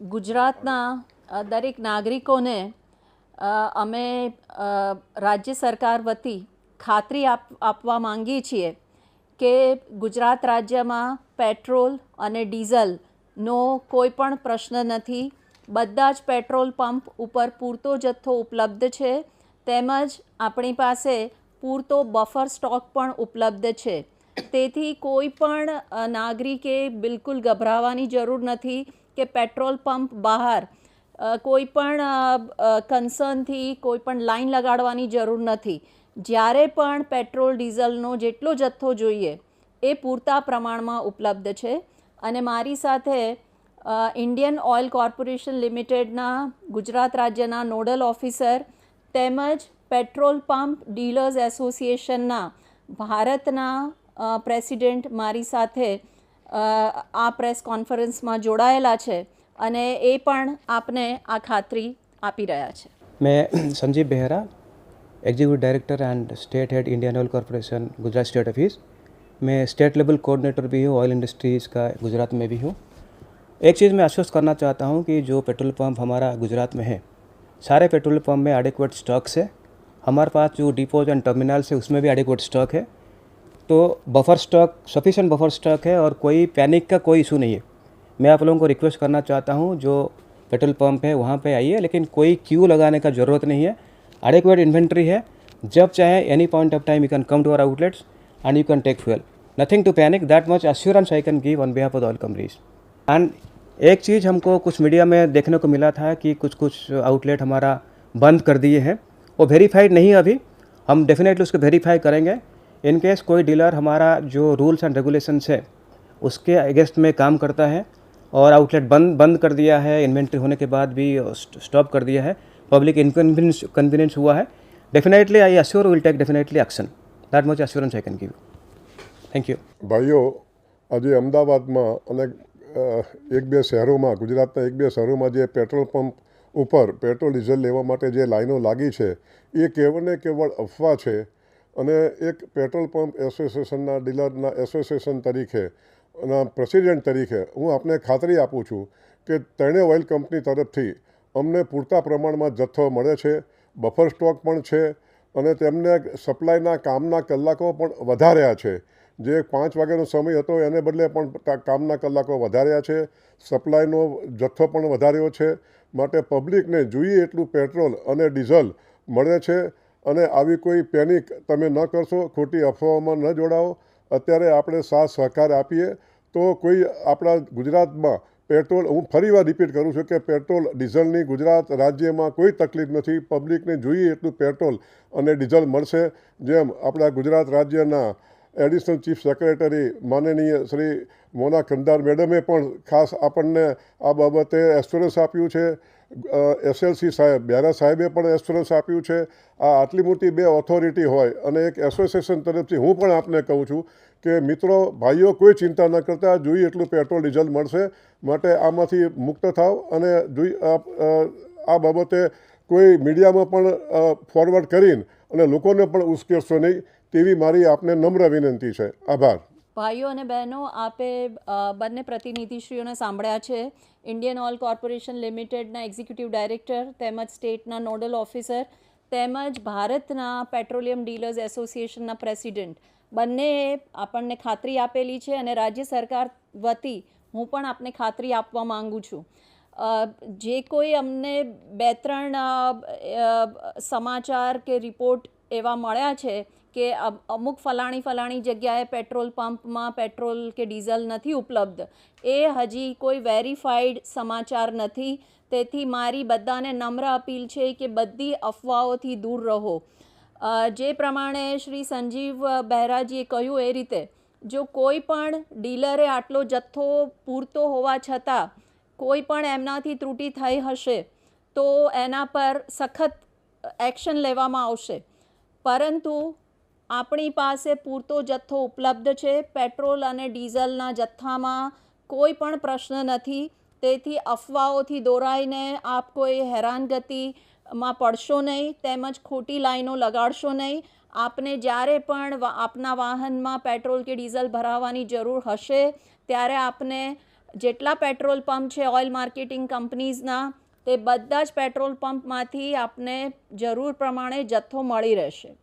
ગુજરાતના દરેક નાગરિકોને અમે રાજ્ય સરકાર વતી ખાતરી આપવા માંગીએ છીએ કે ગુજરાત રાજ્યમાં પેટ્રોલ અને ડીઝલનો કોઈ પણ પ્રશ્ન નથી. બધા જ પેટ્રોલ પંપ ઉપર પૂરતો જથ્થો ઉપલબ્ધ છે, તેમજ આપણી પાસે પૂરતો બફર સ્ટોક પણ ઉપલબ્ધ છે. તેથી કોઈ પણ નાગરિકે બિલકુલ ગભરાવાની જરૂર નથી કે પેટ્રોલ પંપ બહાર કોઈ પણ કન્સર્નથી કોઈ પણ લાઈન લગાડવાની જરૂર નથી. જ્યારે પણ પેટ્રોલ ડીઝલનો જેટલો જથ્થો જોઈએ એ પૂરતા પ્રમાણમાં ઉપલબ્ધ છે. અને મારી સાથે ઇન્ડિયન ઓઇલ કોર્પોરેશન લિમિટેડના ગુજરાત રાજ્યના નોડલ ઓફિસર તેમજ પેટ્રોલ પંપ ડીલર્સ એસોસિએશનના ભારતના પ્રેસિડેન્ટ મારી સાથે આ પ્રેસ કોન્ફરન્સમાં જોડાયેલા છે અને એ પણ આપને આ ખાતરી આપી રહ્યા છે. मैं Sanjeev Behera, executive director and state head Indian oil corporation Gujarat state office. मैं स्टेट लेवल कोऑर्डिनेटर भी हूँ ऑयल इंडस्ट्रीज़ का गुजरात में भी हूँ. एक चीज़ मैं आश्वस्त करना चाहता हूँ कि जो पेट्रोल पंप हमारा गुजरात में है, सारे पेट्रोल पंप में एडिक्वेट स्टॉक्स है. हमारे पास जो डिपोज एंड टर्मिनल्स है उसमें भी एडिक्वेट स्टॉक है. तो buffer stock, sufficient buffer stock है और कोई पैनिक का कोई इशू नहीं है. मैं आप लोगों को रिक्वेस्ट करना चाहता हूँ, जो पेट्रोल पंप है वहाँ पे आइए, लेकिन कोई क्यू लगाने का ज़रूरत नहीं है. एडिक्वेट इन्वेंट्री है. जब चाहे any point of time you can come to our outlets and you can take fuel. Nothing to panic. That much assurance I can give on behalf of the oil companies. And एक चीज़ हमको कुछ media में देखने को मिला था कि कुछ आउटलेट हमारा बंद कर दिए हैं. वो वेरीफाइड नहीं है अभी. हम डेफिनेटली उसको वेरीफाई करेंगे. इन केस कोई डीलर हमारा जो रूल्स एंड रेगुलेशंस है उसके अगेंस्ट में काम करता है और आउटलेट बंद कर दिया है, इन्वेंट्री होने के बाद भी स्टॉप कर दिया है, पब्लिक इनकन्वीनियंस हुआ है, definitely I assure will take definitely action. That much assurance I can give. Thank you. ભાઈઓ, આજે અમદાવાદમાં અને એક બે શહેરોમાં, ગુજરાતના એક બે શહેરોમાં જે પેટ્રોલ પંપ ઉપર પેટ્રોલ ડીઝલ લેવા માટે જે લાઈનો લાગી છે એ કેવળ ને કેવળ અફવા છે. અને એક પેટ્રોલ પંપ એસોસિએશનના ડીલરના એસોસિએશન તરીકે અને પ્રેસિડેન્ટ તરીકે હું આપને ખાતરી આપું છું કે ત્રણેય ઓઇલ કંપની તરફથી અમને પૂરતા પ્રમાણમાં જથ્થો મળે છે, બફર સ્ટોક પણ છે અને તેમને સપ્લાયના કામના કલાકો પણ વધાર્યા છે. જે 5 વાગ્યાનો સમય હતો એને બદલે પણ કામના કલાકો વધાર્યા છે, સપ્લાયનો જથ્થો પણ વધાર્યો છે. માટે પબ્લિકને જોઈએ એટલું પેટ્રોલ અને ડીઝલ મળે છે. અને આવી કોઈ પેનિક તમે ન કરશો, ખોટી અફવાઓમાં ન જોડાઓ. અત્યારે આપણે સાથ સહકાર આપીએ તો કોઈ આપણા ગુજરાતમાં પેટ્રોલ, હું ફરીવાર રિપીટ કરું છું કે પેટ્રોલ ડીઝલની ગુજરાત રાજ્યમાં કોઈ તકલીફ નથી. પબ્લિકને જોઈએ એટલું પેટ્રોલ અને ડીઝલ મળશે. જેમ આપણા ગુજરાત રાજ્યના એડિશનલ ચીફ સેક્રેટરી માનનીય શ્રી મોના કંદાર મેડમે પણ ખાસ આપણને આ બાબતે એશ્યોરન્સ આપ્યું છે. એસએલસી સાહેબ, બેરા સાહેબે પણ એશ્યોરન્સ આપ્યું છે. આ આટલી મોટી બે ઓથોરિટી હોય અને એક એસોસિએશન તરફથી હું પણ આપને કહું છું કે મિત્રો, ભાઈઓ, કોઈ ચિંતા ન કરતા, જોઈએ એટલું પેટ્રોલ ડીઝલ મળશે. માટે આમાંથી મુક્ત થાવ અને આ બાબતે કોઈ મીડિયામાં પણ ફોરવર્ડ કરીને અને લોકોને પણ ઉશ્કેરશો નહીં, તેવી મારી આપને નમ્ર વિનંતી છે. આભાર. ભાઈઓ અને બહેનો, આપે બંને પ્રતિનિધિશ્રીઓને સાંભળ્યા છે. ઇન્ડિયન ઓઇલ કોર્પોરેશન લિમિટેડના એક્ઝિક્યુટિવ ડાયરેક્ટર તેમજ સ્ટેટના નોડલ ઓફિસર તેમજ ભારતના પેટ્રોલિયમ ડીલર્સ એસોસિએશનના પ્રેસિડેન્ટ બંનેએ આપણને ખાતરી આપેલી છે અને રાજ્ય સરકાર વતી હું પણ આપને ખાતરી આપવા માંગુ છું. જે કોઈ અમને 2-3 સમાચાર કે રિપોર્ટ એવા મળ્યા છે કે અમુક ફલાણી જગ્યાએ પેટ્રોલ પંપમાં પેટ્રોલ કે ડીઝલ નથી ઉપલબ્ધ, એ હજી કોઈ વેરીફાઈડ સમાચાર નથી. તેથી મારી બધાને નમ્ર અપીલ છે કે બધી અફવાઓથી દૂર રહો. જે પ્રમાણે શ્રી સંજીવ બહેરાજીએ કહ્યું એ રીતે, જો કોઈ પણ ડીલરે આટલો જથ્થો પૂરતો હોવા છતાં કોઈ પણ એમનાથી ત્રુટિ થઈ હશે તો એના પર સખત એક્શન લેવામાં આવશે. પરંતુ આપણી પાસે પૂરતો જથ્થો ઉપલબ્ધ છે. પેટ્રોલ અને ડીઝલના જથ્થામાં કોઈ પણ પ્રશ્ન નથી. તેથી અફવાઓથી દોરાઈને આપ કોઈ હેરાનગતિમાં પડશો નહીં, તેમજ ખોટી લાઈનો લગાડશો નહીં. આપને જ્યારે પણ આપના વાહનમાં પેટ્રોલ કે ડીઝલ ભરાવવાની જરૂર હશે ત્યારે આપને જેટલા પેટ્રોલ પંપ છે ઓઇલ માર્કેટિંગ કંપનીઝના, તે બધા જ પેટ્રોલ પંપમાંથી આપને જરૂર પ્રમાણે જથ્થો મળી રહેશે.